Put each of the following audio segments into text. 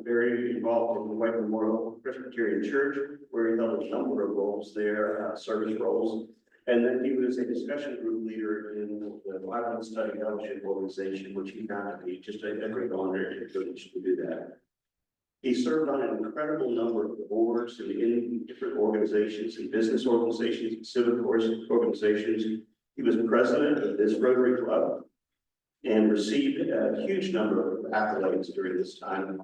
very involved in the White Memorial Presbyterian Church, where he held a number of roles there, service roles. And then he was a discussion group leader in the Bible Study Fellowship Organization, which he found to be just a great honor and privilege to do that. He served on an incredible number of boards in different organizations, and business organizations, civic organizations. He was president of this Rotary Club and received a huge number of accolades during this time,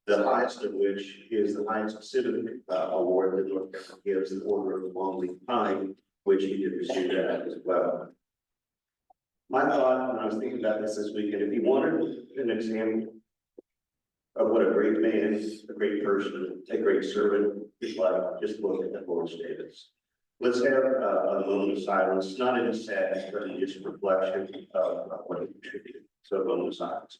the highest of which is the highest civic award that North Carolina gives, the Order of the Long Leaf Pine, which he did receive that as well. My thought, and I was thinking about this weekend, if you wanted an example of what a great man, a great person, a great servant is like, just look at Lawrence Davis. Let's have a moment of silence, not in sadness, but in just reflection of what he contributed. So a moment of silence.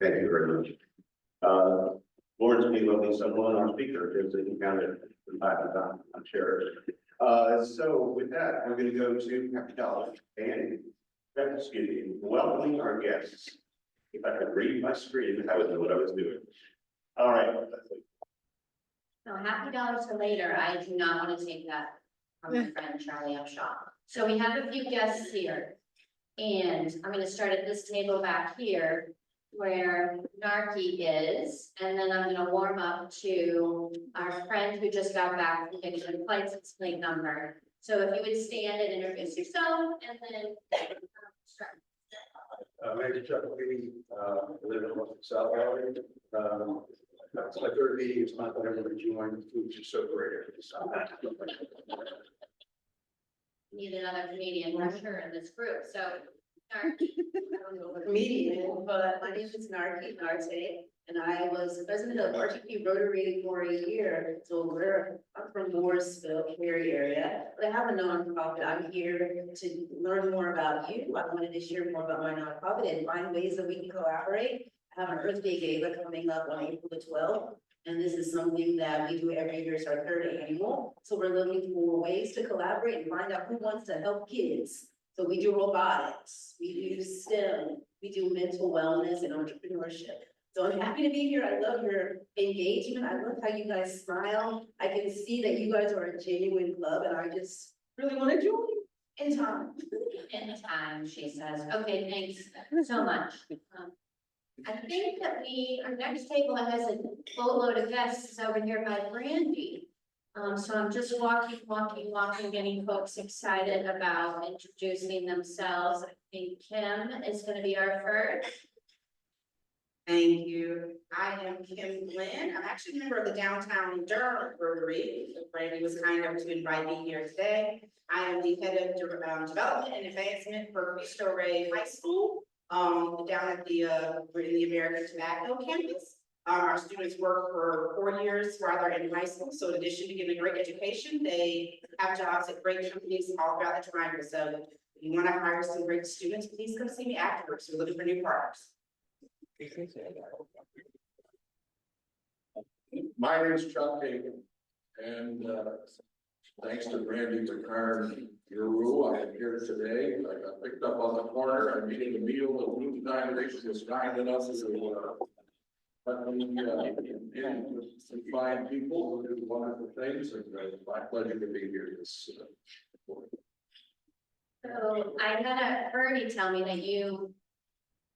Thank you very much. Lawrence may well be someone our speaker is that you counted from time to time, I'm sure. So with that, we're going to go to Happy Dollar and excuse me, welcoming our guests. If I could read my screen, I would know what I was doing. All right. No, $50 for later. I do not want to take that from my friend Charlie Upshaw. So we have a few guests here, and I'm going to start at this table back here where Narky is, and then I'm going to warm up to our friend who just got back from getting the license plate number. So if you would stand and introduce yourself, and then start. My name is Chuck Lee, live in South Valley. It's my third meeting. It's not that I'm going to join. Food's just so great. Need another comedian for sure in this group, so. Narky. Comedian, but my name is Narky Narte, and I was president of RTP Rotary for a year. So I'm from Morrisville, Cary area, but I have a nonprofit. I'm here to learn more about you. I wanted to share more about my nonprofit and find ways that we can collaborate. I have an Earth Day Gala coming up on April the 12th. And this is something that we do every year. It's our third annual. So we're looking for ways to collaborate and find out who wants to help kids. So we do robotics, we do STEM, we do mental wellness and entrepreneurship. So I'm happy to be here. I love your engagement. I love how you guys smile. I can see that you guys are a genuine club, and I just really want to join in time. In time, she says. Okay, thanks so much. I think that our next table has a boatload of guests over here by Brandy. So I'm just walking, getting folks excited about introducing themselves. I think Kim is going to be our first. Thank you. I am Kim Glenn. I'm actually a member of the Downtown Durham Rotary. Brandy was kind enough to invite me here today. I am the head of development and advancement for Cristo Rey High School, down at we're in the American Tobacco campus. Our students work for 4 years while they're in high school. So in addition to getting a great education, they have jobs at great companies all throughout the triangle. So if you want to hire some great students, please come see me afterwards. We're looking for new partners. My name is Chuck Hagan, and thanks to Brandy for carving your rule, I am here today. I got picked up on the corner. I'm eating a meal that Blue Foundation was kind enough to but some fine people who do wonderful things, and it's my pleasure to be here this morning. So I had Bernie tell me that you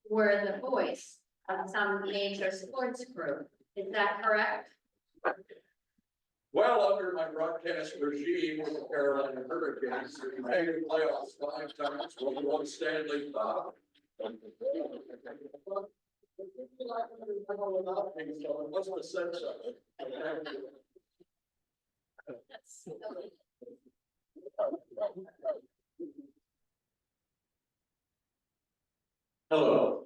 were the voice of some major sports group. Is that correct? Well, under my broadcast regime with the Carolina Hurricanes, we made the playoffs 5 times, we won Stanley Cup. What's the sense of it? Hello.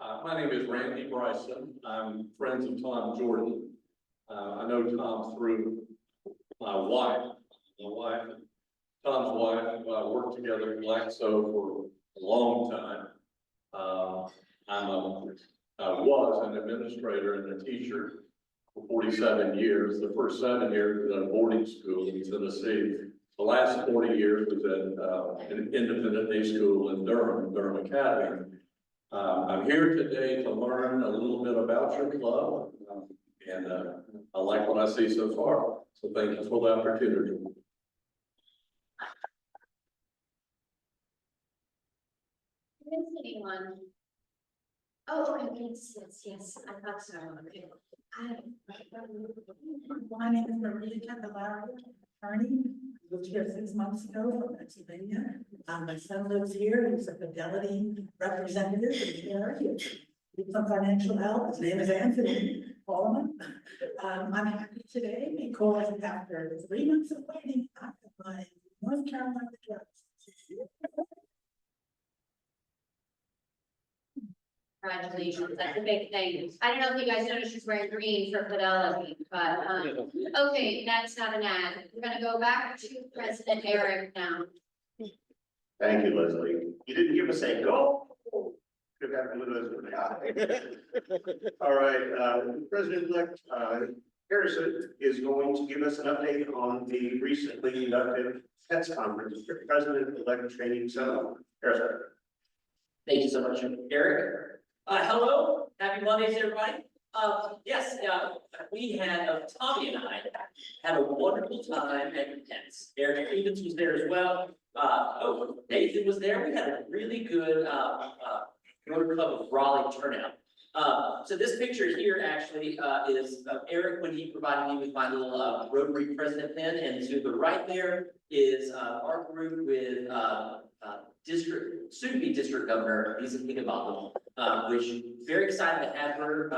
My name is Randy Bryson. I'm friends of Tom Jordan. I know Tom through my wife. Tom's wife, worked together at Glaxo for a long time. I was an administrator and a teacher for 47 years. The first 7 years was at a boarding school in Tennessee. The last 40 years was at an independent day school in Durham Academy. I'm here today to learn a little bit about your club, and I like what I see so far. So thank you for the opportunity. Is anyone? Oh, okay, yes, I thought so. Okay. My name is Maria Candelaria, attorney, moved here 6 months ago from Pennsylvania. My son lives here, he's a Fidelity representative in the area. Need some financial help, his name is Anthony Coleman. I'm happy today because after 3 months of waiting, I have my North Carolina address. Congratulations, that's a big thing. I don't know if you guys noticed she's wearing green for Fidelity, but, okay, that's not an ad. We're gonna go back to President Eric now. Thank you, Leslie. You didn't give us a go. Could have happened with us. All right, President-elect Harrison is going to give us an update on the recently conducted PETS conference, President-elect Training Seminar. Harrison. Thank you so much, Eric. Hello, happy Mondays, everybody. Yes, we had, Tommy and I had a wonderful time at PETS. Eric Stevens was there as well. Nathan was there. We had a really good, Motor Club of Raleigh turnout. So this picture here actually, is Eric when he provided me with my little, Rotary president pin. And to the right there is, our group with, soon-to-be district governor, Lisa Higginbotham, which very excited to have her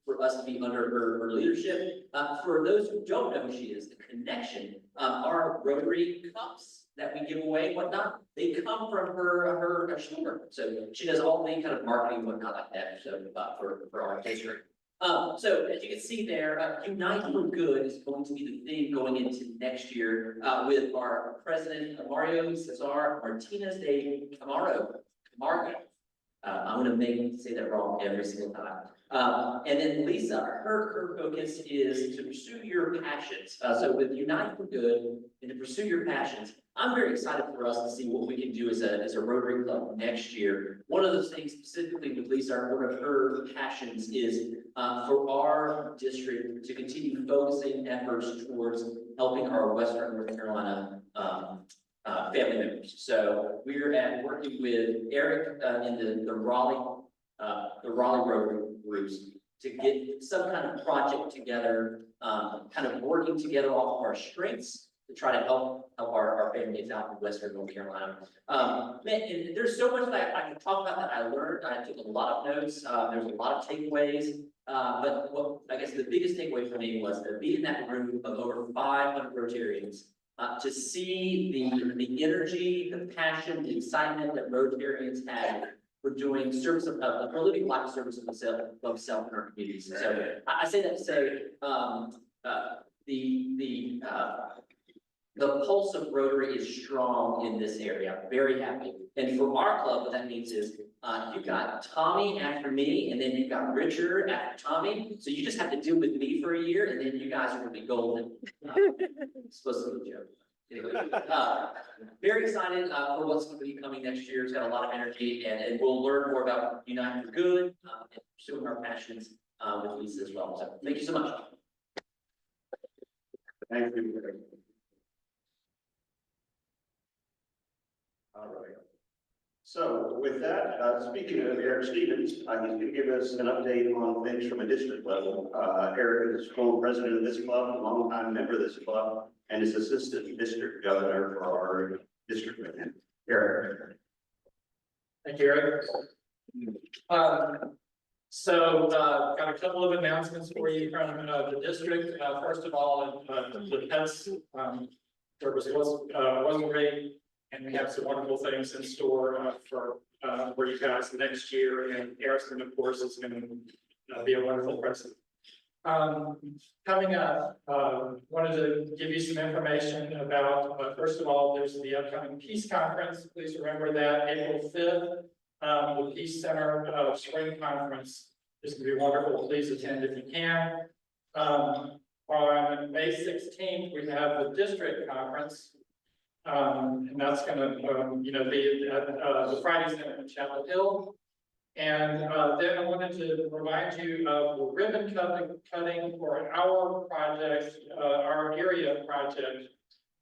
for us to be under her leadership. For those who don't know who she is, the connection, our Rotary cups that we give away and whatnot, they come from her shoulder. So she does all the kind of marketing and whatnot like that. So for our district. So as you can see there, Unite for Good is going to be the thing going into next year with our president, Mario Cesar Martinez de Camargo. I'm going to say that wrong every single time. And then Lisa, her focus is to pursue your passions. So with Unite for Good and to pursue your passions, I'm very excited for us to see what we can do as a Rotary Club next year. One of those things specifically with Lisa, one of her passions is for our district to continue focusing efforts towards helping our Western North Carolina family members. So we're working with Eric in the Raleigh Rotary groups to get some kind of project together, kind of working together off of our strengths to try to help our families out in Western North Carolina. And there's so much that I can talk about that I learned. I took a lot of notes. There's a lot of takeaways. But what I guess the biggest takeaway for me was to be in that room of over 500 Rotarians, to see the energy, the passion, the excitement that Rotarians had for doing service for living life service of self in our communities. So I say that to say the pulse of Rotary is strong in this area. I'm very happy. And for our club, what that means is you've got Tommy after me, and then you've got Richard after Tommy. So you just have to deal with me for a year, and then you guys are going to be golden. It's supposed to be a joke. Anyway, very excited for what's going to be coming next year. It's got a lot of energy, and we'll learn more about United for Good and pursuing our passions with Lisa as well. So thank you so much. Thank you. All right. So with that, speaking of Eric Stevens, he's going to give us an update on things from a district level. Eric is co-president of this club, a longtime member of this club, and is assistant district governor for our district. Eric. Thank you, Eric. Got a couple of announcements for you from the district. First of all, the PETS service was great, and we have some wonderful things in store for you guys next year. And Harrison, of course, is going to be a wonderful president. Coming up, wanted to give you some information about, first of all, there's the upcoming Peace Conference. Please remember that April 5th, the Peace Center Spring Conference is going to be wonderful. Please attend if you can. On May 16th, we have the district conference. And that's gonna, be at, the Friday Center in Chapel Hill. And, then I wanted to remind you of the ribbon cutting for our project, our area project,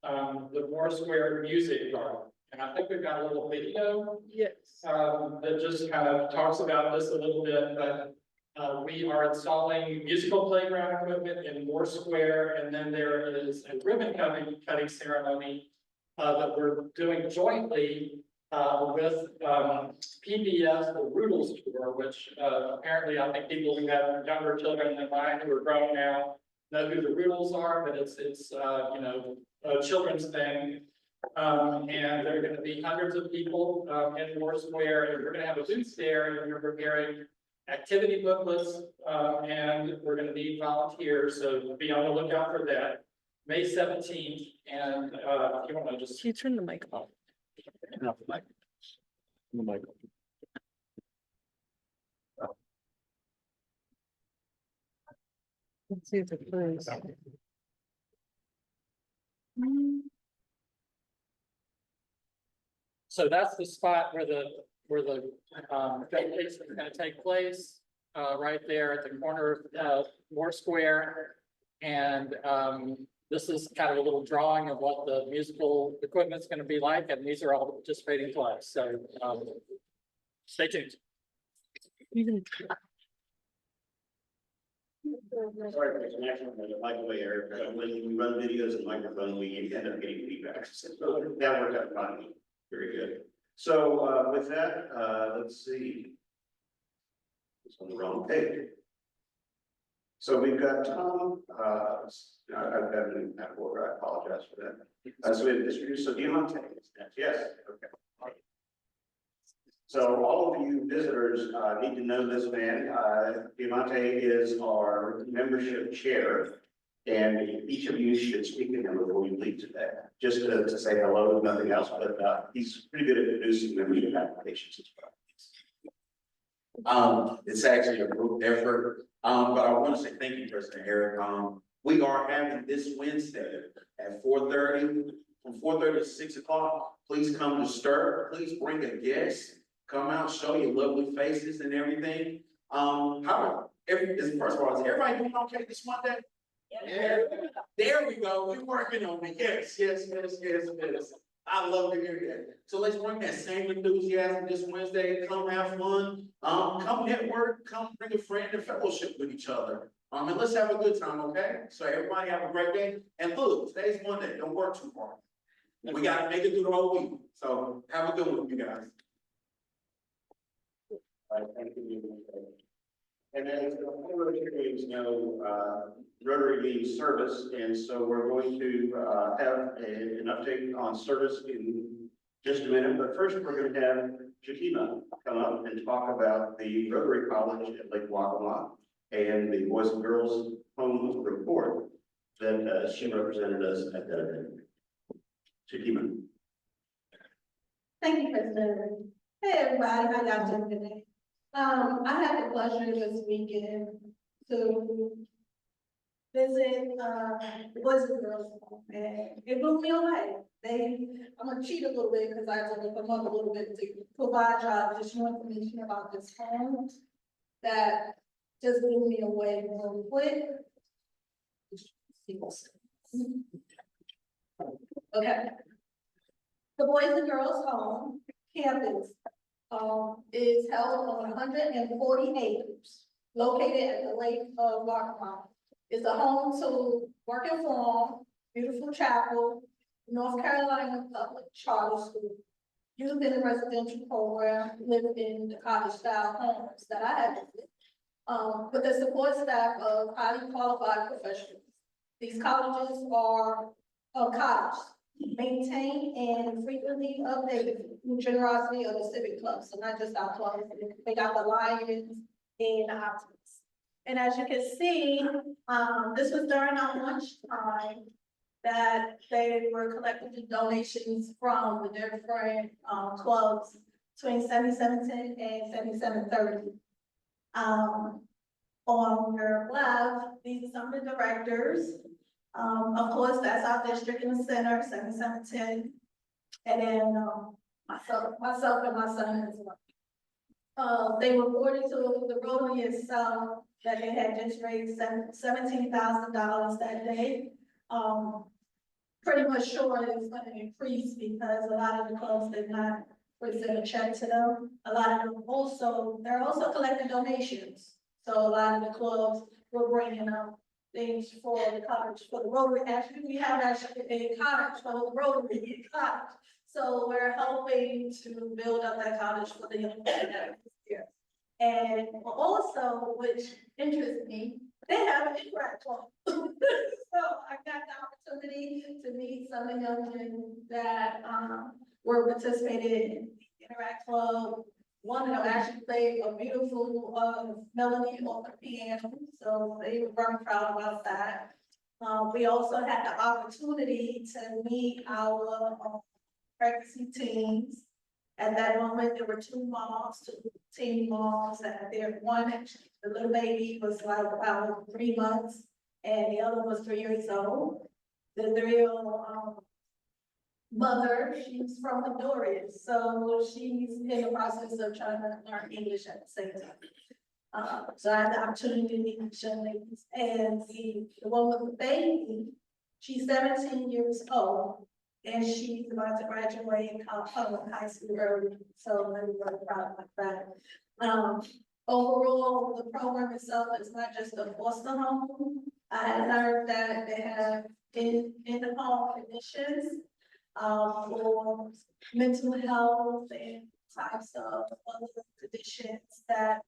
the Moore Square Music Garden. And I think we've got a little video. Yes. That just kind of talks about this a little bit, but we are installing musical playground equipment in Moore Square, and then there is a ribbon cutting ceremony that we're doing jointly with PBS, the Rudels Tour, which apparently I think people who have younger children than mine who are grown now know who the Rudels are, but it's a children's thing. And there are going to be hundreds of people in Moore Square, and we're going to have a booth there, and we're preparing activity booklets, and we're going to need volunteers, so be on the lookout for that. May 17th, and if you want to just. Can you turn the mic off? Turn off the mic. The mic. Let's see if it plays. So that's the spot where the vacation is going to take place, right there at the corner of Moore Square. And this is kind of a little drawing of what the musical equipment's going to be like, and these are all the participating clubs. So stay tuned. Sorry for the connection, but like the way Eric, when we run videos and microphone, we end up getting feedback. So that worked out fine. Very good. So with that, let's see. It's on the wrong page. So we've got Tom, I've got an order, I apologize for that. So we have introduced, so Deontay is next. Yes, okay. So all of you visitors need to know this man. Deontay is our membership chair. And each of you should speak to him before you leave today, just to say hello, if nothing else, but he's pretty good at producing membership applications as well. It's actually a group effort, but I want to say thank you, President Eric. We are having this Wednesday at 4:30, from 4:30 to 6 o'clock. Please come to stir. Please bring a guest. Come out, show your lovely faces and everything. First of all, is everybody doing okay this Monday? Yeah. There we go. We're working on it. Yes. I love to hear that. So let's bring that same enthusiasm this Wednesday. Come have fun. Come network. Come bring a friend and fellowship with each other. And let's have a good time, okay? So everybody have a great day. And look, today's Monday. Don't work too hard. We gotta make it through the whole week. So have a good one, you guys. Thank you. And as the Rotarians know, Rotary means service, and so we're going to have an update on service in just a minute. But first, we're going to have Shakima come up and talk about the Rotary College at Lake Waccamaw and the Boys and Girls Home Report that she represented us at that event. Shakima. Thank you, President. Hey, everybody, how y'all doing today? I had the pleasure this weekend to visit, the Boys and Girls Home, and it blew me away. I'm gonna cheat a little bit because I had to look them up a little bit to provide y'all additional information about this home that just blew me away real quick. Okay. The Boys and Girls Home campus is held on 140 acres, located at the Lake of Waccamaw. It's a home to Working Farm, Beautiful Chapel, North Carolina Public Charter School, youth in the residential program, live in the cottage style homes that I have visited, with the support staff of highly qualified professionals. These colleges are cottages, maintained and frequently updated through generosity of the civic clubs. So not just our clubs, they got the Lions and the Optimists. And as you can see, this was during our lunch time that they were collecting donations from the different clubs between 7710 and 7730. On your left, these are some of the directors. Of course, that's our district in the center, 7710. And then, myself and my son as well. They reported to the Rotary itself that they had just raised $17,000 that day. Pretty much sure it's gonna increase because a lot of the clubs did not present a check to them. A lot of them also, they're also collecting donations. So a lot of the clubs were bringing up things for the college, for the Rotary. Actually, we have actually a college for the Rotary college. So we're helping to build up that college for the young people here. And also, which interests me, they have an interact club. So I got the opportunity to meet some of the young men that were participating in the interact club. One of them actually played a beautiful melody on the piano, so they were very proud about that. We also had the opportunity to meet our pregnancy teams. At that moment, there were two teen moms, and there one, the little baby was like about 3 months, and the other was 3 years old. The real mother, she's from Honduras, so she's in the process of trying to learn English at the same time. So I had the opportunity to meet the young ladies, and the one with the baby, she's 17 years old, and she's about to graduate in high school early, so I'm really proud of that. Overall, the program itself is not just a foster home. I learned that they have in-home conditions for mental health and types of other conditions that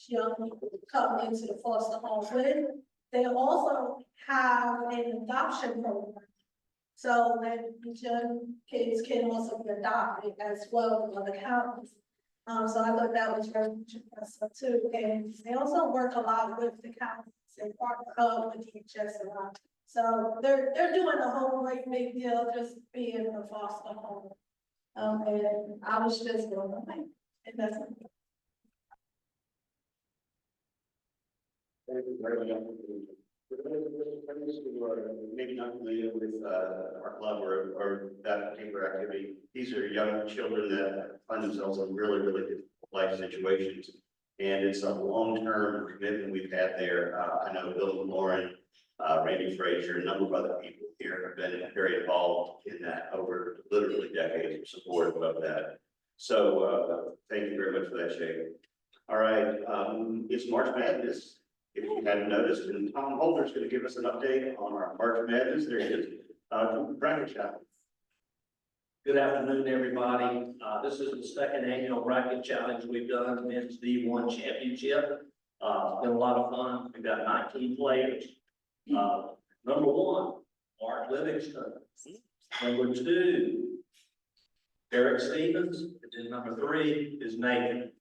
young people come into the foster home with. They also have an adoption program. So that young kids can also be adopted as well in other counties. So I thought that was very impressive too. And they also work a lot with the counties and partner with DHS a lot. So they're doing a whole great big deal just being a foster home. And I was just blown away. And that's it. Thank you very much. For those who are maybe not familiar with our club or that particular activity, these are young children that find themselves in really, really difficult life situations. And it's a long-term commitment we've had there. I know Bill and Lauren, Randy Frazier, a number of other people here have been very involved in that over literally decades of support of that. So thank you very much for that, Shay. All right, it's March Madness. If you hadn't noticed, and Tom Holder's going to give us an update on our March Madness. There he is. Bracket challenge. Good afternoon, everybody. This is the second annual bracket challenge we've done, men's D1 championship. It's been a lot of fun. We've got 19 players. Number one, Mark Livingston. Number two, Eric Stevens. And then number three is Nathan.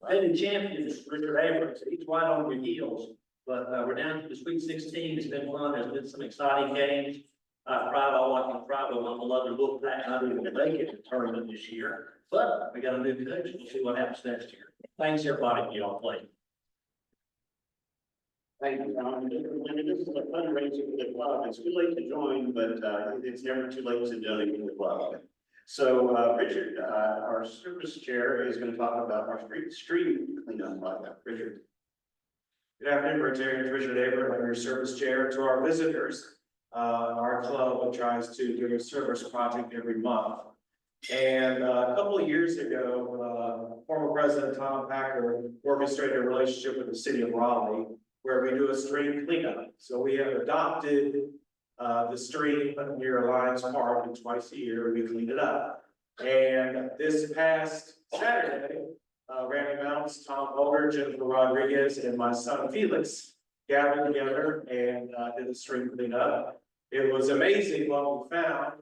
Defending champions, Richard Abrams. He's right on your heels, but we're down to the Sweet 16. It's been fun. There's been some exciting games. I cried all I can cry, but I'm gonna love to look back. I didn't even make it to the tournament this year, but we got a new coach. We'll see what happens next year. Thanks, everybody, for y'all playing. Thank you, Tom. This is a fundraiser for the club. It's too late to join, but it's never too late to donate to the club. So Richard, our service chair, is going to talk about our street cleanup project. Richard. Good afternoon, Richard Abrams. I'm your service chair. To our visitors, our club tries to do a service project every month. And a couple of years ago, former President Tom Packer orchestrated a relationship with the city of Raleigh, where we do a street cleanup. So we have adopted the stream near Alliance Park, and twice a year we clean it up. And this past Saturday, Randy Mounts, Tom Holder, Jennifer Rodriguez, and my son Felix gathered together and did the stream cleanup. It was amazing what we found.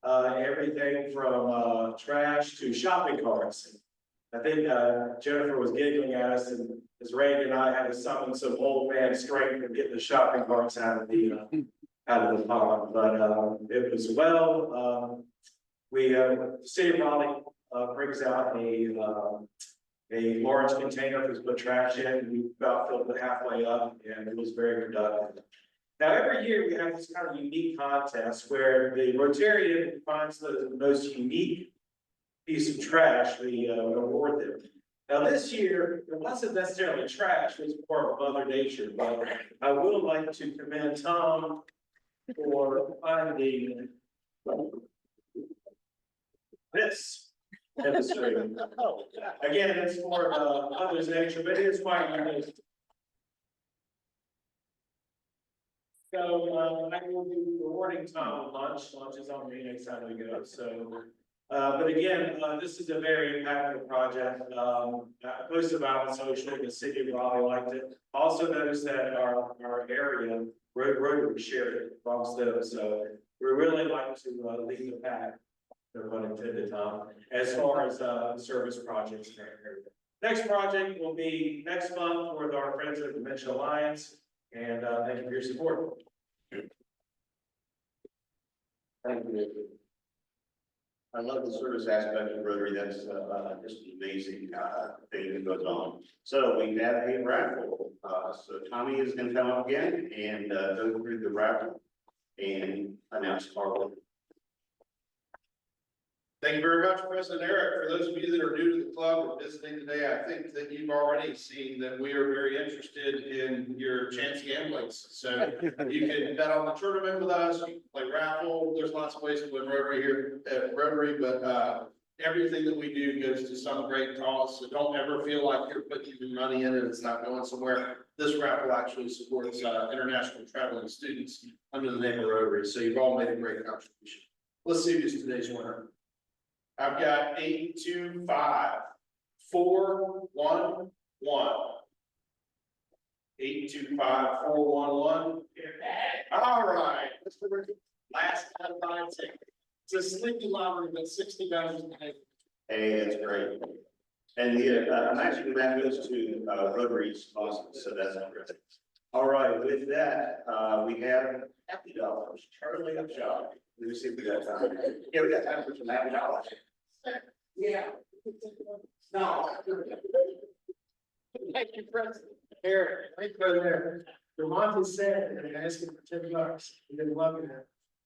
Everything from trash to shopping carts. I think Jennifer was giggling at us, and as Randy and I had to summon some old man strength and get the shopping carts out of the pond. But it was well. The city of Raleigh brings out a a large container for the trash in, and we about filled it halfway up, and it was very productive. Now, every year we have this kind of unique contest where the Rotarian finds the most unique piece of trash, we award them. Now, this year, it wasn't necessarily trash, it was more of Mother Nature, but I would like to commend Tom for finding this. Demonstrating. Again, it's more of Mother's Nature, but it is quite unique. So, I will be rewarding Tom lunch is on me next time we go, so. But again, this is a very impactful project, I posted about on social, the city of Raleigh liked it. Also noticed that our area, Rotary shared it amongst them, so we really like to lead the pack. No pun intended, Tom, as far as service projects in our area. Next project will be next month with our friends at the Dementia Alliance, and thank you for your support. Thank you. I love the service aspect of Rotary. That's just an amazing thing that goes on. So we have a raffle. So Tommy is going to come up again and go through the raffle and announce our winner. Thank you very much, President Eric. For those of you that are new to the club or visiting today, I think that you've already seen that we are very interested in your chance gamblings. So you can bet on the tournament with us, you can play raffle. There's lots of ways to win Rotary here at Rotary, but everything that we do goes to some great cause. So don't ever feel like you're putting your money in it, it's not going somewhere. This raffle actually supports international traveling students under the name of Rotary. So you've all made a great contribution. Let's see who's today's winner. I've got 825 411 825 411. All right, last out of 9 seconds. It's a sleepy lottery, but $60 a day. Hey, that's great. And the I'm actually that goes to Rotary sponsors, so that's great. All right, with that, we have $50. Charlie Upshaw. Let me see if we got time. Yeah, we got time for some $50. Yeah. No. Thank you, President. Here, right there. Demonte said, and I asked him for $10. He didn't love it.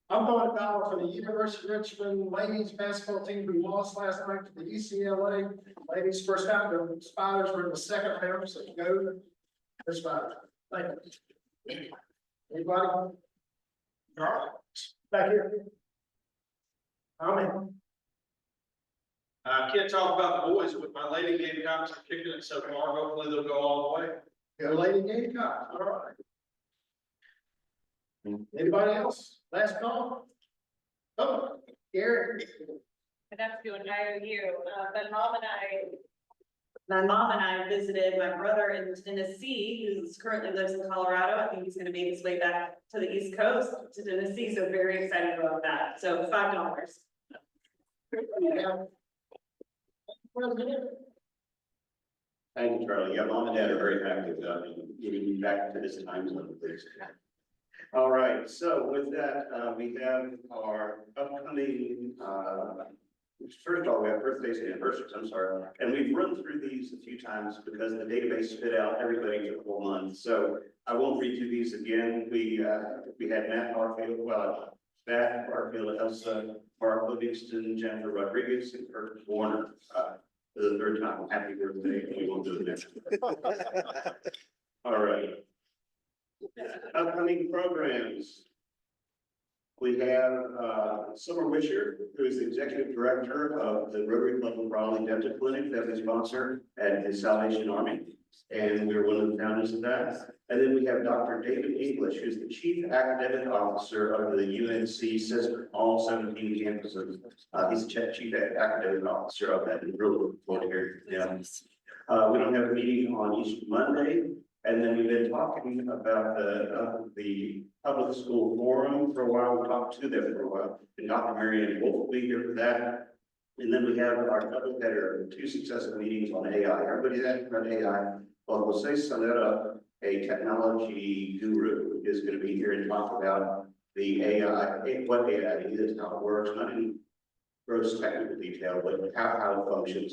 I'm going to battle for the University of Richmond ladies basketball team who lost last night to the UCLA. Ladies first out, the Spiders were in the second round, so go. The Spiders. Thank you. Anybody? All right. Back here. Amen. I can't talk about the boys, but my lady Gamecocks are kicking it so far. Hopefully they'll go all the way. Go Lady Gamecock. All right. Anybody else? Last call? Oh, Gary. Good afternoon, how are you? My mom and I visited my brother in Tennessee, who currently lives in Colorado. I think he's gonna make his way back to the East Coast to Tennessee, so very excited about that. So $5. Thank you, Charlie. Yeah, Mom and Dad are very happy about getting you back to this time zone, please. All right, so with that, we have our upcoming, first of all, we have birthdays and anniversaries, I'm sorry. And we've run through these a few times because the database spit out everybody for the whole month. So I won't read through these again. We had Matt Barfield, Elsa, Mark Livingston, Jennifer Rodriguez, and Kurt Warner. For the third time, happy birthday. We won't do it next. All right. Upcoming programs. We have Summer Wisher, who is the executive director of the Rotary Club of Raleigh Dental Clinic that we sponsor at the Salvation Army. And we're one of the founders of that. And then we have Dr. David English, who's the chief academic officer of the UNC system, all 17 campuses. He's the chief academic officer of that. And really looking forward to hearing from him. We don't have a meeting on Easter Monday. And then we've been talking about the public school forum for a while. We talked to them for a while. And Dr. Marianne Wolf will be here for that. And then we have our double header, 2 successful meetings on AI. Everybody's asking about AI. Well, we'll say Salera, a technology guru, is going to be here and talk about the AI, what AI is, how it works, not in gross technical detail, but how it functions.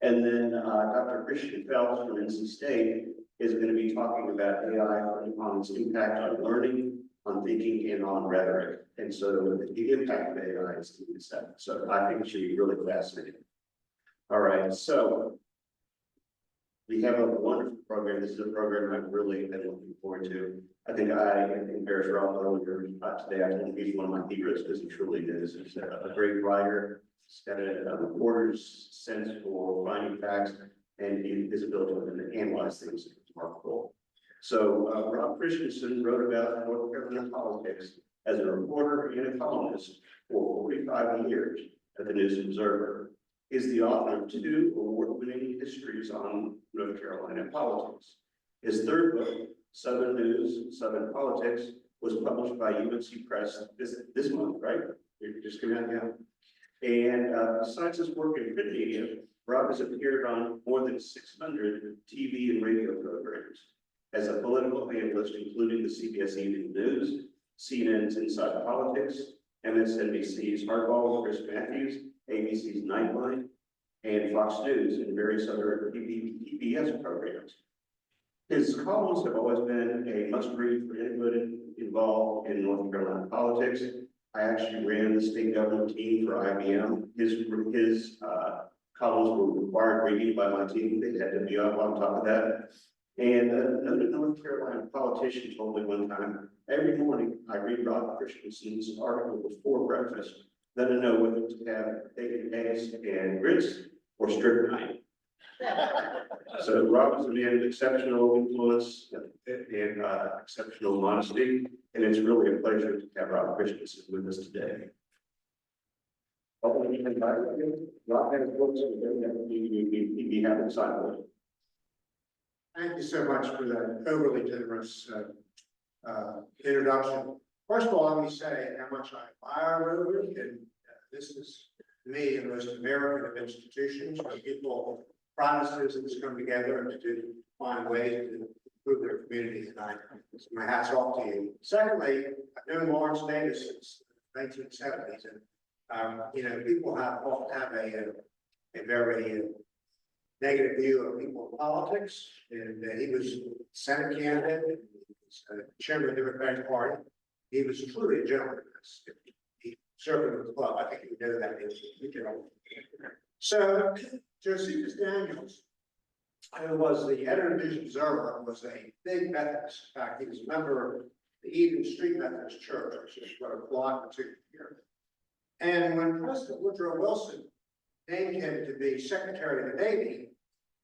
And then, Dr. Christian Phelps from NC State is going to be talking about AI on its impact on learning, on thinking, and on rhetoric. And so the impact of AI is going to be set. So I think it should be really fascinating. All right, so we have a wonderful program. This is a program I've really been looking forward to. I think embarrassed Rob earlier today. I think he's one of my heroes because he truly is. He's a great writer. He's got a reporter's sense for finding facts, and his ability to analyze things is remarkable. So Rob Christensen wrote about North Carolina politics as a reporter and a columnist for 45 years at the News Observer. Is the author of 2 award-winning histories on North Carolina politics. His third book, Southern News, Southern Politics, was published by UNC Press this month, right? It just came out now. And besides his work in print media, Rob has appeared on more than 600 TV and radio programs as a political analyst, including the CBS Evening News, CNN's Inside Politics, MSNBC's Hardball with Chris Matthews, ABC's Nightline, and Fox News, and various other PBS programs. His columns have always been a must-read for anybody involved in North Carolina politics. I actually ran the state government team for IBM. His columns were required reading by my team. They had to be up on top of that. And another North Carolina politician told me one time, every morning I read Rob Christensen's article before breakfast. Then I know whether to have bacon, eggs, and grits or strychnine. So Rob is a man of exceptional influence and exceptional modesty, and it's really a pleasure to have Rob Christensen with us today. Rob has books and he'd be happy to sign with. Thank you so much for that overly generous introduction. First of all, let me say how much I admire Rotary, and this is, to me, the most American of institutions where people promise citizens come together and to find ways to improve their community. And so my hat's off to you. Secondly, I've known Lawrence Davis since the 1970s, and people often have a very negative view of people in politics, and he was Senate candidate, he was chairman of the Democratic Party. He was truly a gentleman. He served in the club. I think you know that. So Josephus Daniels, who was the editor of the News Observer, was a big Methodist. In fact, he was a member of the Eden Street Methodist Church, which is about a block or 2 here. And when President Woodrow Wilson named him to be Secretary of the Navy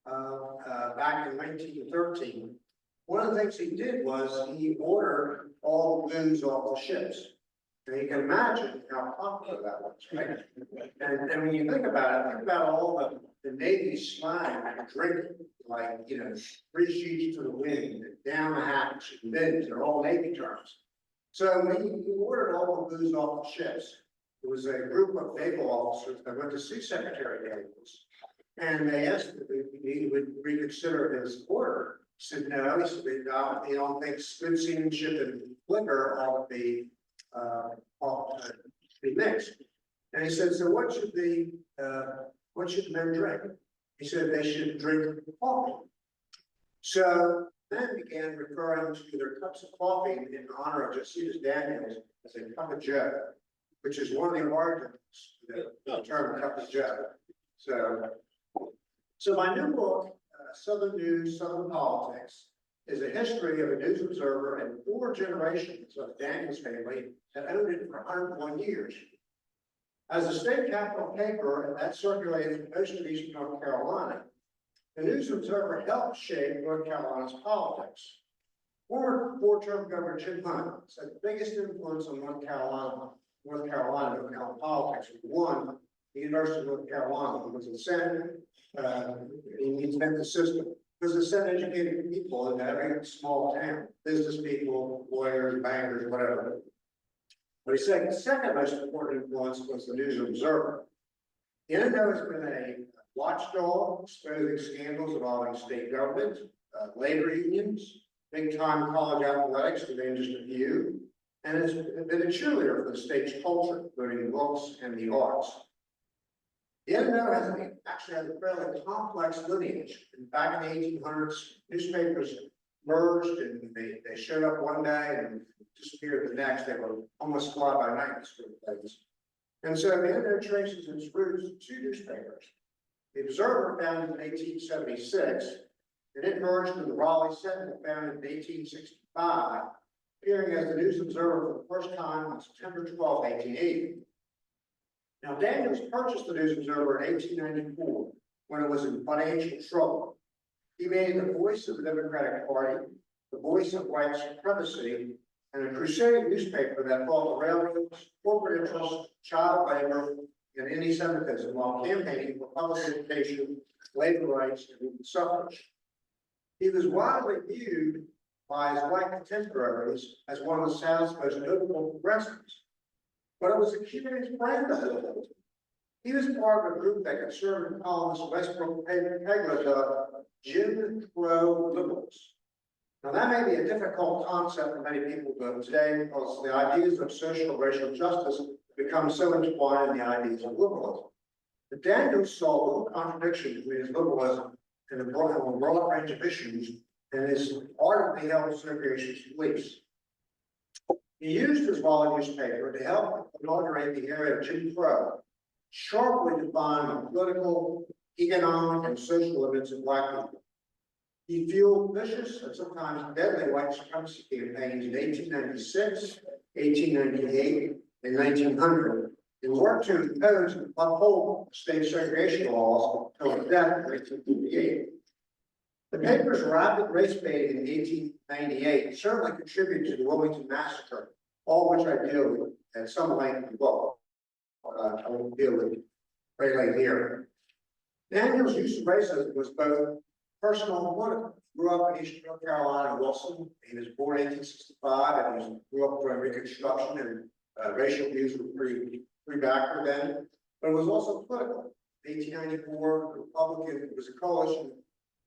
back in 1913, one of the things he did was he ordered all the booze off the ships. And you can imagine how popular that was, right? And when you think about all the Navy slang and drinking, like, 3 sheets to the wind, down the hatch, and bins, they're all Navy terms. So when he ordered all the booze off the ships, there was a group of naval officers that went to see Secretary Daniels, and they asked if he would reconsider his order. He said no. He said they don't think good seamanship and liquor ought to be mixed. And he said, so what should men drink? He said they should drink coffee. So men began referring to their cups of coffee in honor of Josephus Daniels as a cup of joe, which is one of the origins of the term cup of joe. So my new book, Southern News, Southern Politics, is a history of a News Observer and 4 generations of the Daniels family that owned it for 101 years. As a state capital paper that circulated in most of Eastern North Carolina, the News Observer helped shape North Carolina's politics. Former 4-term Governor Jim Hunt said the biggest influence on North Carolina politics was 1, the University of North Carolina, because the Senate, he spent the system. Because the Senate educated people in every small town, business people, lawyers, bankers, whatever. But he said the second most important influence was the News Observer. The NNO has been a watchdog, exposing scandals involving state government, labor unions, big-time college athletics, to name just a few, and it's been a cheerleader for the state's culture, including books and the arts. The editor actually has a fairly complex lineage. Back in the 1800s, newspapers merged and they showed up one day and disappeared the next. They were almost fly by night things. And so the editor traces its roots to two newspapers. The Observer, founded in 1876, and it merged with the Raleigh Sentinel, founded in 1865, appearing as the News Observer for the first time on September 12, 1880. Now, Daniels purchased the News Observer in 1894 when it was in financial trouble. He made it the voice of the Democratic Party, the voice of white supremacy, and a crusading newspaper that fought the railroads, corporate interests, child labor, and anti-Semitism while campaigning for public education, labor rights, and suffrage. He was widely viewed by his white contemporaries as one of the South's most notable progressives. But it was a curious brand of it. He was part of a group that conservative columnist Westbrook Pegler dubbed Jim Crow liberals. Now that may be a difficult concept for many people today because the ideas of social and racial justice become so intertwined in the ideas of liberalism. But Daniels saw little contradiction between his liberalism and the broad range of issues and his ardently held segregationist beliefs. He used his Raleigh newspaper to help inaugurate the area of Jim Crow, sharply defined the political, economic, and social limits of black people. He fueled vicious and sometimes deadly white supremacy campaigns in 1896, 1898, and 1900, and worked to impose and uphold state segregation laws until his death in 1858. The paper's rapid race baiting in 1898 certainly contributed to the Wilmington Massacre, all which I deal with at some length in the book. I will deal with very late here. Daniels' use of racism was both personal and political. He grew up in Eastern North Carolina, Wilson. He was born in 1865, and he grew up during Reconstruction, and racial views were pretty backward then. But it was also political. In 1894, Republican was a coalition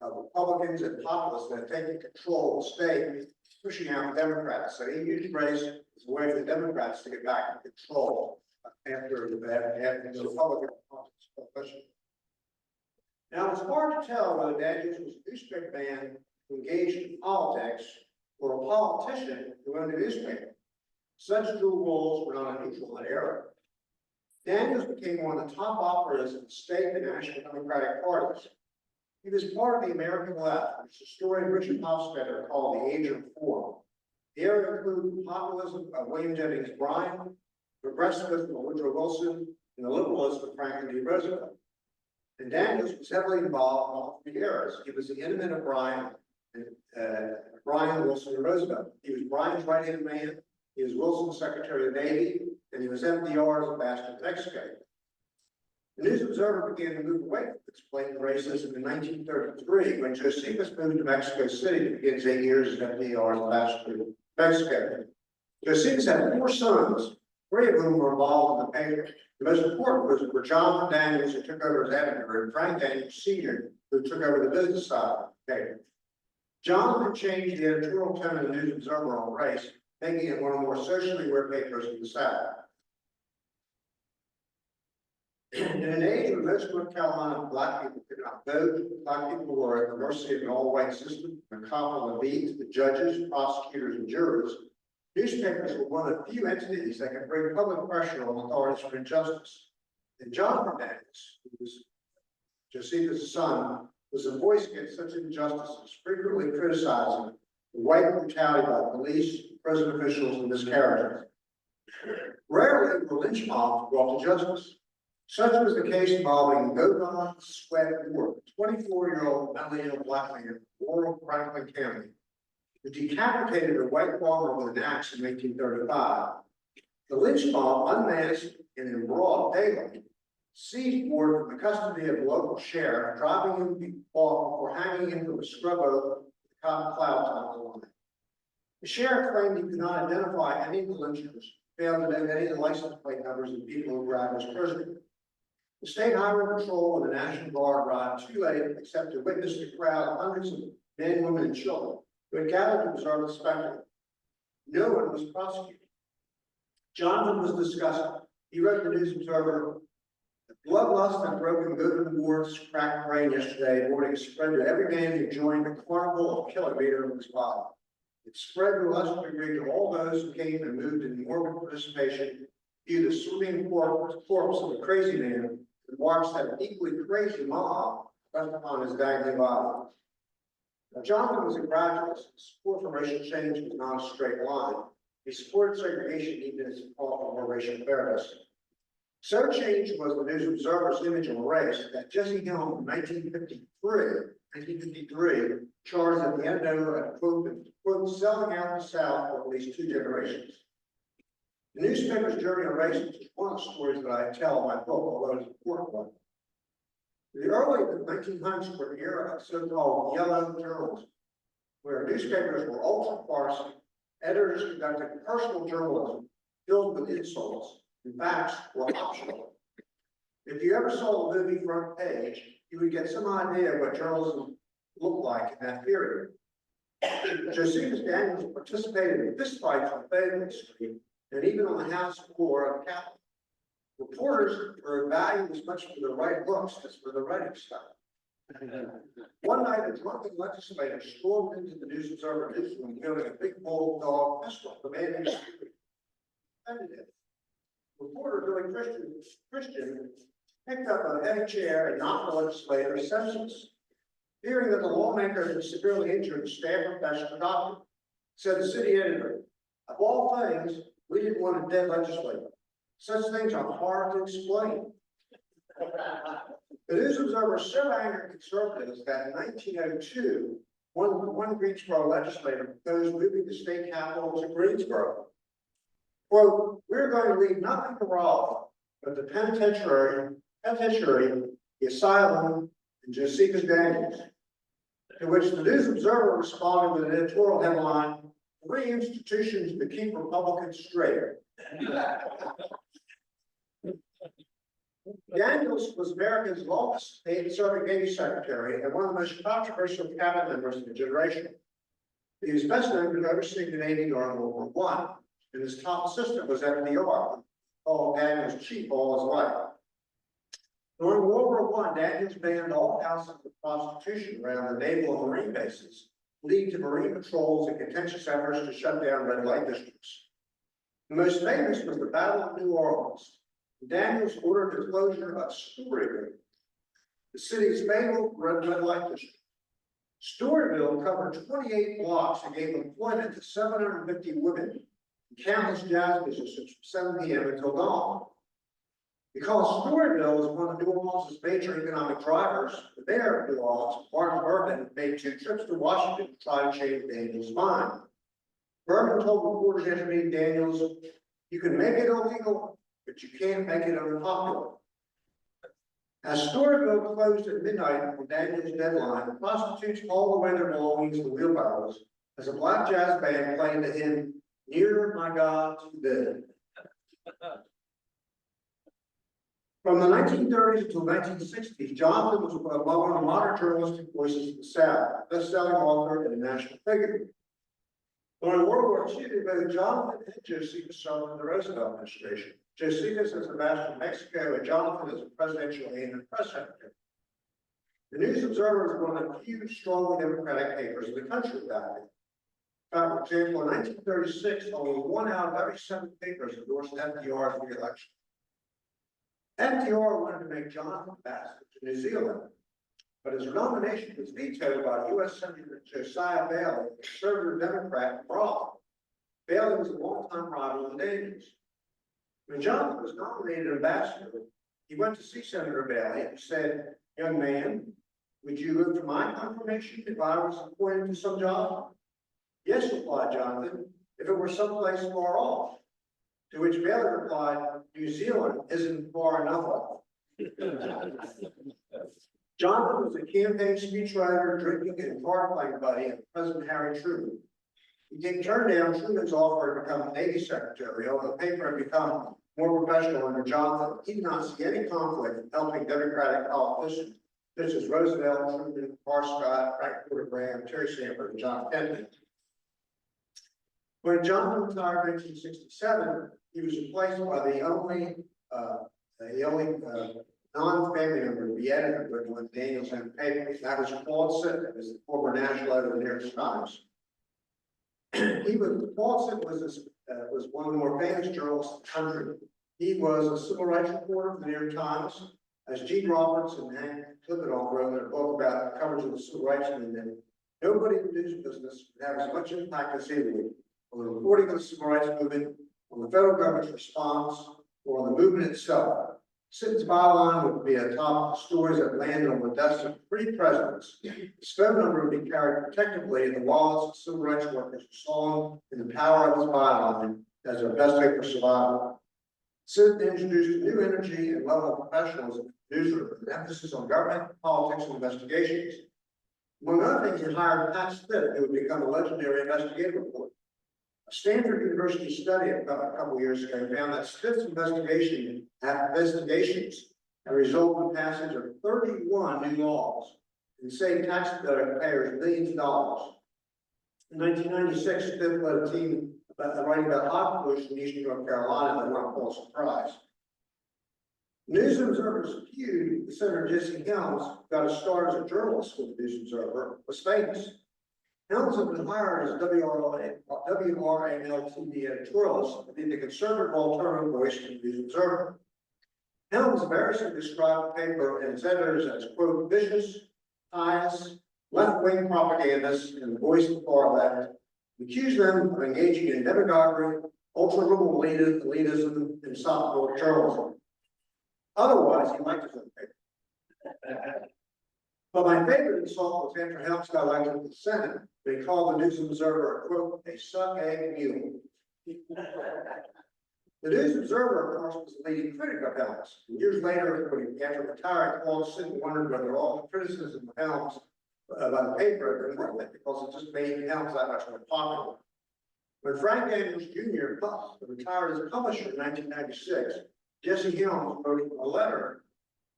of Republicans and populists that had taken control of the state, pushing out the Democrats. So he used race as a way for the Democrats to get back in control after the Republican coalition. Now, it's hard to tell whether Daniels was a newspaper man who engaged in politics or a politician who owned a newspaper. Such dual roles were not unusual in that era. Daniels became one of the top operatives of the state and national Democratic parties. He was part of the American left, which historian Richard Hofstadter called the Age of Reform. The era included populism of William Jennings Bryan, progressivism of Woodrow Wilson, and the liberalism of Franklin D. Roosevelt. And Daniels was heavily involved in all three eras. He was the intimate of Bryan, Wilson, and Roosevelt. He was Bryan's right-hand man. He was Wilson's Secretary of the Navy, and he was FDR's ambassador to Mexico. The News Observer began to move away from its blatant racism in 1933 when Josephus moved to Mexico City to begin his 8 years as FDR's ambassador to Mexico. Josephus had 4 sons, 3 of whom were involved in the paper. The most important were Jonathan Daniels, who took over as editor, and Frank Daniels Sr., who took over the business side of the paper. Jonathan changed the editorial tone of the News Observer on race, making it one of the more socially aware papers in the South. In an age when most North Carolina black people could not vote, black people were at the mercy of an all-white system, from the cop and the beat, the judges, prosecutors, and jurors. Newspapers were one of the few entities that could bring public pressure on authorities for injustice. And Jonathan Daniels, who was Josephus' son, was a voice against such injustices, frequently criticizing the white brutality by police, prison officials, and mischaracters. Rarely were lynch mobs brought to justice. Such was the case involving Godon Sweat Ward, a 24-year-old mentally ill black man in rural Franklin County, who decapitated a white farmer with an axe in 1835. The lynch mob, unmasked and in broad daylight, seized Ward from the custody of the local sheriff, driving him off before hanging him from a scrub oak with the cotton clouds on the line. The sheriff claimed he could not identify any of the lynchers, failed to note any of the license plate numbers of the people who grabbed his prisoner. The state highway patrol and the National Guard arrived too late, except to witness the crowd of hundreds of men, women, and children who had gathered to observe the spectacle. No one was prosecuted. Jonathan was disgusted. He wrote the News Observer Bloodlust and broken good wards cracked brain yesterday morning spread to every man who joined the carnival of kilometer of his body. It spread to us degree to all those who came and moved in morbid participation, view the swimming corpse of a crazy man who watched that equally crazy mob rest upon his dangling body. Now, Jonathan was a graduate. His support for racial change was not a straight line. He supported segregation even as he called for more racial fairness. So changed was the News Observer's image on race that Jesse Helm in 1953 charged at the end of quote, selling out the South for at least 2 generations. The newspaper's journey on race is one of the stories that I tell in my book, although it's an important one. The early 1900s were the era of so-called yellow journalism, where newspapers were ultra-partisan, editors conducted personal journalism filled with insults, and facts were optional. If you ever saw the movie Front Page, you would get some idea of what journalism looked like in that period. Josephus Daniels participated in fistfights on Fayetteville Street and even on the House floor of the Capitol. Reporters were valued as much for their right looks as for their writing style. One night, a drunken legislator stormed into the News Observer newsroom carrying a big bulldog pistol, demanding a reporter Billy Christian picked up a heavy chair and knocked the legislator senseless. Fearing that the lawmaker had severely injured the staff professional doctor, said the city editor, of all things, we didn't want a dead legislator. Such things are hard to explain. The News Observer so angered conservatives that in 1902, one Greensboro legislator proposed moving the state capital to Greensboro. Quote, we're going to leave nothing to Raleigh but the penitentiary, the asylum, and Josephus Daniels. To which the News Observer responded with an editorial headline, 3 institutions to keep Republicans straight. Daniels was America's longest serving Navy Secretary and one of the most controversial cabinet members of the generation. He was best known for overseeing the Navy during World War I, and his top assistant was FDR, called Daniels chief all his life. During World War I, Daniels banned all houses of prostitution around the naval and marine bases, leading to marine patrols and contentious efforts to shut down red light districts. The most famous was the Battle of New Orleans. Daniels ordered the closure of Stewartville, the city's fabled red light district. Stewartville covered 28 blocks and gave employment to 750 women and countless jazz musicians from 7 p.m. until dawn. Because Stewartville is one of New Orleans' major economic drivers, the mayor of New Orleans, Martin Berman, made 2 trips to Washington to try to change Daniels' mind. Berman told reporters after meeting Daniels, you can make it illegal, but you can't make it unpopular. As Stewartville closed at midnight on Daniels' deadline, prostitutes hauled away their belongings to wheelbarrows as a black jazz band played the hymn, Nearer My God to Thee. From the 1930s until 1960s, Jonathan was one of the modern journalistic voices of the South, best-selling author and a national figure. During World War II, both Jonathan and Josephus served in the Roosevelt administration. Josephus as ambassador to Mexico and Jonathan as a presidential aide and press secretary. The News Observer is one of the few strongly democratic papers in the country back then. For example, in 1936, only 1 out of every 7 papers endorsed FDR's re-election. FDR wanted to make Jonathan ambassador to New Zealand, but his nomination was vetoed by U.S. Senator Josiah Bailey, a conservative Democrat from Raleigh. Bailey was a longtime rival of the Daniels. When Jonathan was nominated ambassador, he went to see Senator Bailey and said, young man, would you look for my confirmation if I was appointed to some job? Yes, replied Jonathan, if it were someplace far off. To which Bailey replied, New Zealand isn't far enough off. Jonathan was a campaign speechwriter, drinking and card playing buddy of President Harry Truman. He turned down Truman's offer to become Navy Secretary, although the paper had become more professional under Jonathan. He did not see any conflict in helping Democratic politicians such as Roosevelt, Truman, R. Scott, Frank Porter Graham, Terry Sanford, and John Kennedy. When Jonathan retired in 1967, he was replaced by the only non-family member to be editor with Daniels and papers. That was Paul Sitt, was the former national editor of the New York Times. Paul Sitt was one of the more famous journalists in the country. He was a civil rights reporter for the New York Times. As Gene Roberts and Hank Clippenall wrote in a book about the coverage of the civil rights movement, nobody in the news business would have as much impact as he would on the reporting of the civil rights movement, on the federal government's response, or on the movement itself. Sitton's byline would be atop the stories that landed on the desks of three presidents. His phone number would be carried protectively in the wallets of civil rights workers who saw him in the power of his byline as their best paper survival. Sitton introduced a new energy and level of professionalism in the newsroom, with an emphasis on government, politics, and investigations. Among other things, he hired Pat Stitt, who would become a legendary investigative reporter. A Stanford University study a couple years ago found that Stitt's investigations have resulted in the passage of 31 new laws and saved taxpayers millions of dollars. In 1996, Stitt led a team writing about hot pollution in eastern North Carolina that won a Pulitzer Prize. News Observer's feud, the Senator Jesse Helms got a start as a journalist with the News Observer, was famous. Helms had been hired as WRAL TV editorialist to be the conservative alternative voice for the News Observer. Helms variously described the paper and its editors as, quote, vicious, pious, left-wing propagandists and the voice of the far left, accused them of engaging in demagoguery, ultra-liberal elitism, and soft journalism. Otherwise, he liked his own paper. But my favorite insult was after Helms got elected to the Senate, they called the News Observer, quote, a suck-egg mule. The News Observer, of course, was the leading critic of Helms. And years later, after retiring, Paul Sitt wondered whether all the criticism of Helms about the paper had been worth it, because it just made Helms that much more popular. When Frank Daniels Jr. retired as a publisher in 1996, Jesse Helms wrote a letter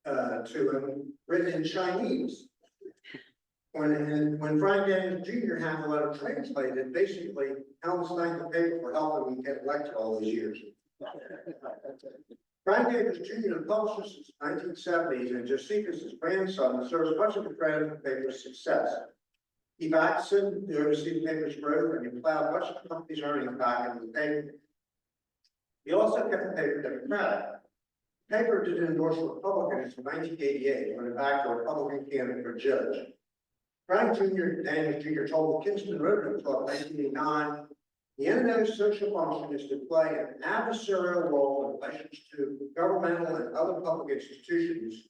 to him written in Chinese. When Frank Daniels Jr. had the letter translated, basically Helms thanked the paper for helping him get elected all these years. Frank Daniels Jr. the publisher since the 1970s, and Josephus, his grandson, deserves much of the credit for the paper's success. He backed Sitt to oversee the paper's growth, and he plowed much of the company's earnings back into the paper. He also kept the paper democratic. The paper didn't endorse Republicans until 1988, when it backed a Republican candidate for judge. Frank Daniels Jr. told the Kingston Rotary Club in 1989, the NNO's social function is to play an adversarial role in relation to governmental and other public institutions,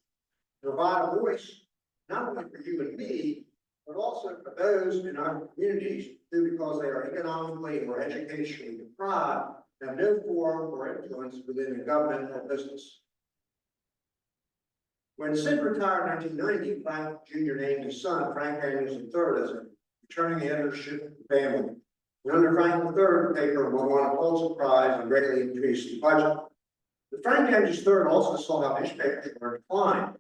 to provide a voice not only for you and me, but also for those in our communities who, because they are economically or educationally deprived, have no forum or influence within the government or business. When Sitt retired in 1990, Frank Jr. named his son, Frank Daniels III, as returning the editorship of the family. And under Frank III, the paper won a Pulitzer Prize and greatly increased the budget. But Frank Daniels III also saw how newspapers were in decline.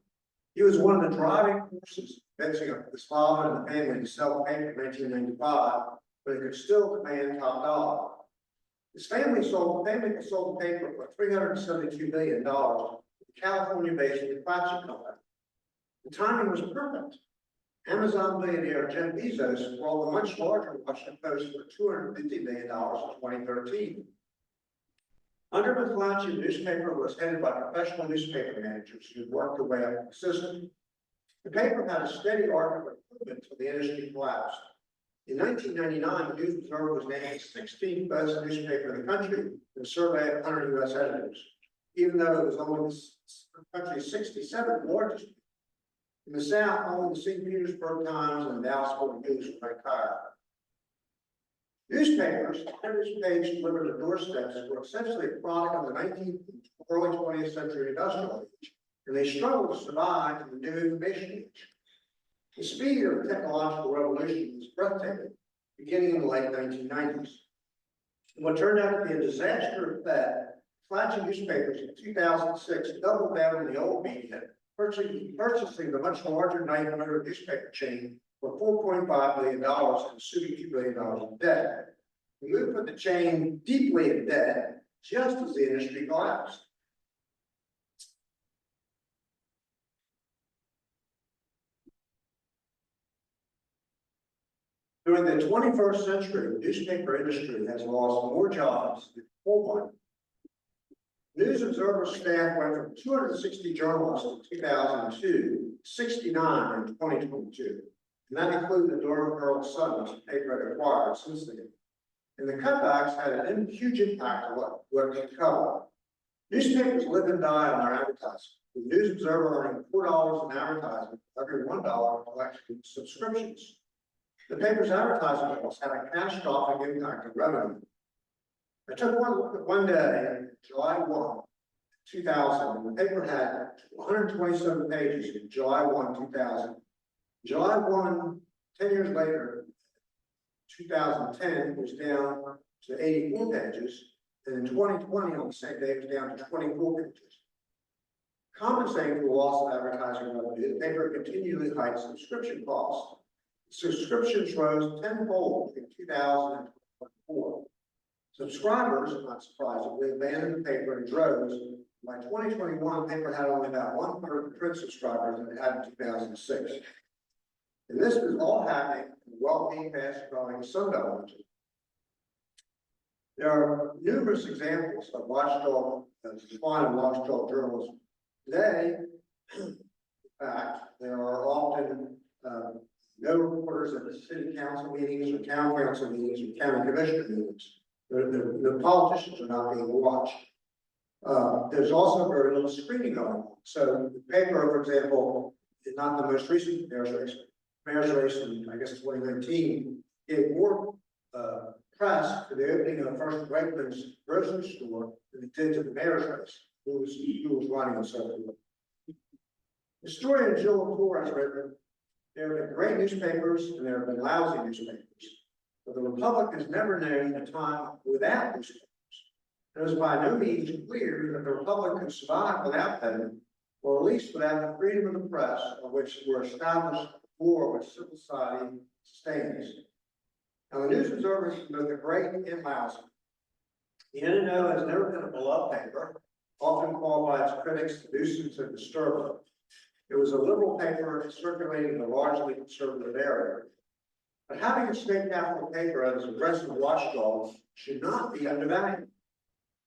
He was one of the driving forces convincing his father and the family to sell the paper in 1995, but it could still command top dollar. His family sold the paper for $372 million to the California-based McClatchy Company. The timing was perfect. Amazon billionaire Jeff Bezos bought the much larger Washington Post for $250 million in 2013. Under McClatchy, the newspaper was headed by professional newspaper managers who worked their way up the system. The paper had a steady arc of improvement until the industry collapsed. In 1999, the News Observer was named the 16th best newspaper in the country in a survey of 100 U.S. editors, even though it was only the country's 67th largest. In the South, only the St. Petersburg Times and the Dallas Morning News were ranked higher. Newspapers, every page delivered to doorsteps, were essentially a product of the 19th and early 20th century industrial age, and they struggled to survive in the new information age. The speed of the technological revolution was breathtaking, beginning in the late 1990s. And what turned out to be a disaster at that, flashing newspapers in 2006 doubled down on the old media, purchasing the much larger Night Motor newspaper chain for $4.5 billion and assuming $2 billion in debt. The move put the chain deeply in debt just as the industry collapsed. During the 21st century, the newspaper industry has lost more jobs than one. News Observer staff went from 260 journalists in 2002 to 69 in 2022. And that included the Durham Herald Sun paper acquired since then. And the cutbacks had an huge impact on what they cover. Newspapers live and die on their advertising. The News Observer earning $4 in advertising for every $1 in collection subscriptions. The paper's advertising costs had a catastrophic impact on revenue. I took one day, July 1, 2000, and the paper had 127 pages in July 1, 2000. July 1, 10 years later, 2010 was down to 84 pages, and in 2020, on the same day, it was down to 24 pages. Compensating for the loss of advertising revenue, the paper continually hiked subscription costs. Subscriptions rose tenfold in 2024. Subscribers, not surprisingly, abandoned the paper in droves. By 2021, the paper had only about 1/3 print subscribers than it had in 2006. And this was all happening in the wealthy, fast-growing Sunbelt region. There are numerous examples of watchdog, decline of watchdog journalism. Today, in fact, there are often no reporters at the city council meetings or town council meetings or county commissioner meetings. The politicians are not being watched. There's also very little screening going on. So the paper, for example, is not the most recent mayor's race. Mayor's race in, I guess, 2019, gave more press for the opening of First Franklin's grocery store than it did to the mayor's race, who was running and so forth. Historian Jill McClure has written, there have been great newspapers and there have been lousy newspapers. But the Republic has never known a time without newspapers. It is by no means clear that the Republic could survive without them, or at least without the freedom of the press, of which were established before which civil society sustains. Now, the News Observer is both a great and lousy. The NNO has never been a beloved paper, often called by its critics a nuisance and disturber. It was a liberal paper circulating in a largely conservative area. But having a state capital paper as a aggressive watchdog should not be undervalued.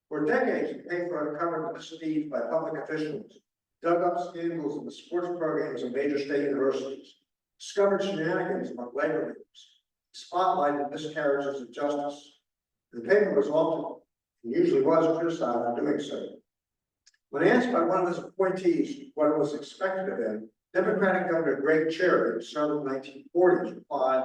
For decades, the paper uncovered misdeeds by public officials, dug up scandals in the sports programs of major state universities, discovered shenanigans among labor leaders, spotlighted miscarriages of justice. The paper was often, and usually was, criticized for doing so. When asked by one of his appointees what was expected of him, Democratic Governor Greg Cherry, who served in the 1940s, replied,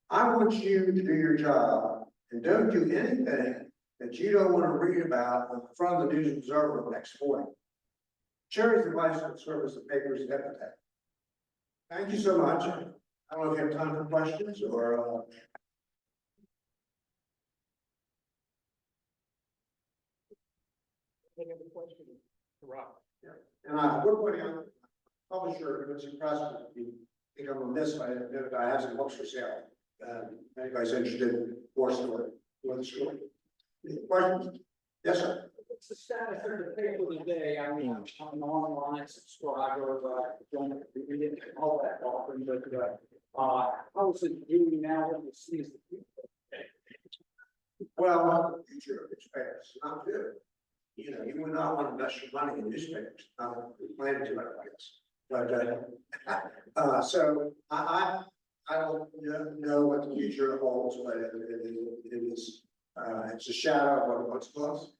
I want you to do your job and don't do anything that you don't want to read about on the front of the News Observer the next morning. Cherry's advice would serve as the paper's epitaph. Thank you so much. I don't know if you have time for questions or. And I would point out, publisher, if it's impressive, you think I'm on this, I have some books for sale. Anybody's interested in more story, more the story. Any questions? Yes, sir. What's the status of the paper today? I mean, I'm an online subscriber, don't read it all that often, but how is it doing now when it sees the future? Well, the future of newspapers is not good. You know, you would not want to invest your money in newspapers. Plan to, I guess. But so I don't know what the future holds, but it's a shadow of what once was.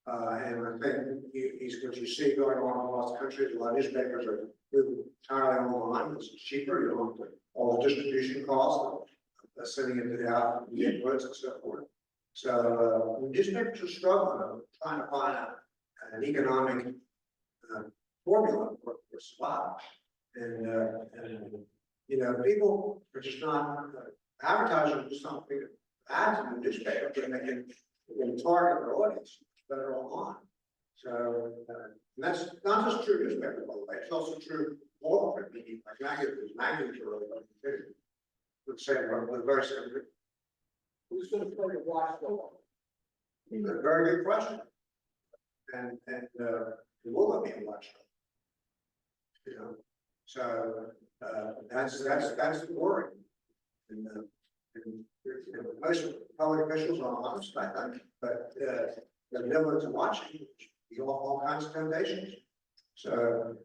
And I think what you see going on across the country, a lot of newspapers are moving entirely online. It's cheaper, you don't have all the distribution costs, sending it to the out neighborhoods and so forth. So newspapers are struggling, trying to find an economic formula for survival. And you know, people are just not advertisers do something ads in the newspaper, but they can target their audience better online. So and that's not just true newspaper, by the way. It's also true all print media, like magazines. Magazines are really good. Let's say we're very similar. Who's going to play the watchdog? A very good question. And will it be a watchdog? You know, so that's the worry. And most public officials are honest, I think, but, the limits of watching, you have all kinds of temptations. So,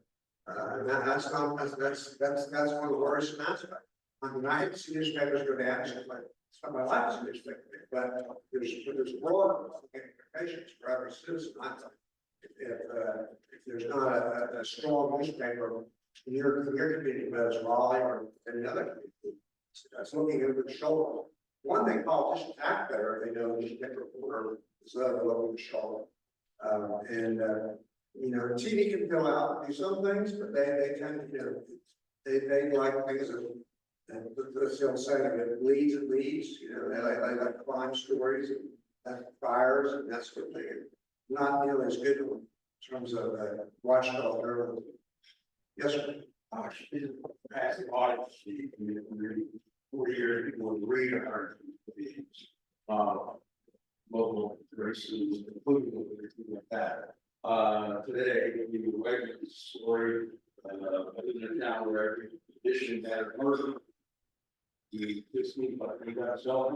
that's not, that's one of the worrisome aspects. I mean, I hate to see newspapers go down, it's like, my life is a newspaper, but there's broad implications for every citizen, I think. If there's not a strong newspaper in your community, whether it's Raleigh or any other community, that's looking over the shoulder. One thing politicians act better, they know the newspaper reporter is there over the shoulder. You know, TV can fill out and do some things, but they tend to, you know, they like things that they'll say that it leads, you know, they like crime stories and fires and that sort of thing. Not nearly as good in terms of watchdog journalism. Yes, sir. Past audit, 4 years, people read our local races, including everything like that. Today, we were waiting for the story, in a town where every edition had a murder. We just need, but we got ourselves.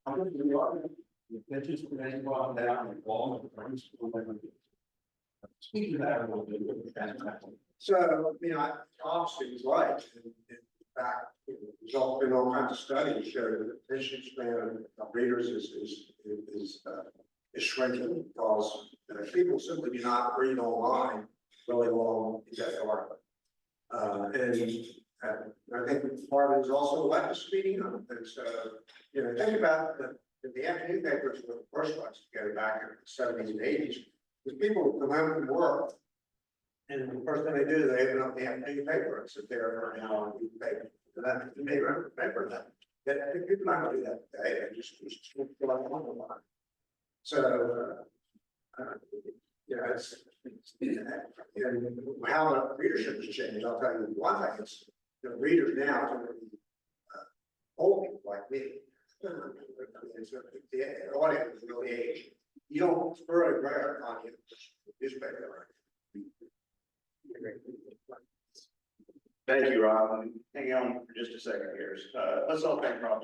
I'm going to be honest, the pitches for any bottom down and ball and the friends. Speaking of that, a little bit. So, you know, obviously he's right. In fact, there's all been all kinds of studies show that the attention span of readers is shrinking because people simply do not read online really long article. And I think part of it is also lack of speeding up. And so, you know, think about the afternoon papers were the first ones to go back in the 70s and 80s. Because people would come home from work, and the first thing they do, they open up the afternoon paper and sit there for an hour and read the paper. And then they run the paper. That I think people not gonna do that today. They just feel like one on one. So, you know, and how the readership has changed. I'll tell you one thing: it's the readers now tend to be old people like me. The audience is really age. You don't really rare on your newspaper. Thank you, Rob. Hang on for just a second here. Let's all thank Rob.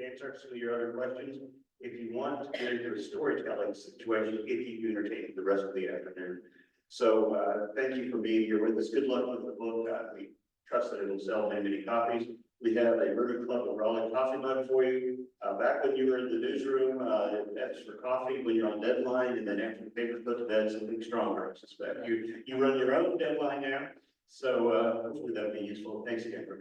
Answer some of your other questions. If you want to get into a storytelling situation, it keep you entertained the rest of the afternoon. So thank you for being here with us. Good luck with the book. We trust that it will sell many copies. We have a Rotary Club of Raleigh coffee mug for you. Back when you were in the newsroom, that's for coffee when you're on deadline, and then after the paper's put to bed, something stronger, I suspect. You run your own deadline now, so hopefully that'll be useful. Thanks again for being here.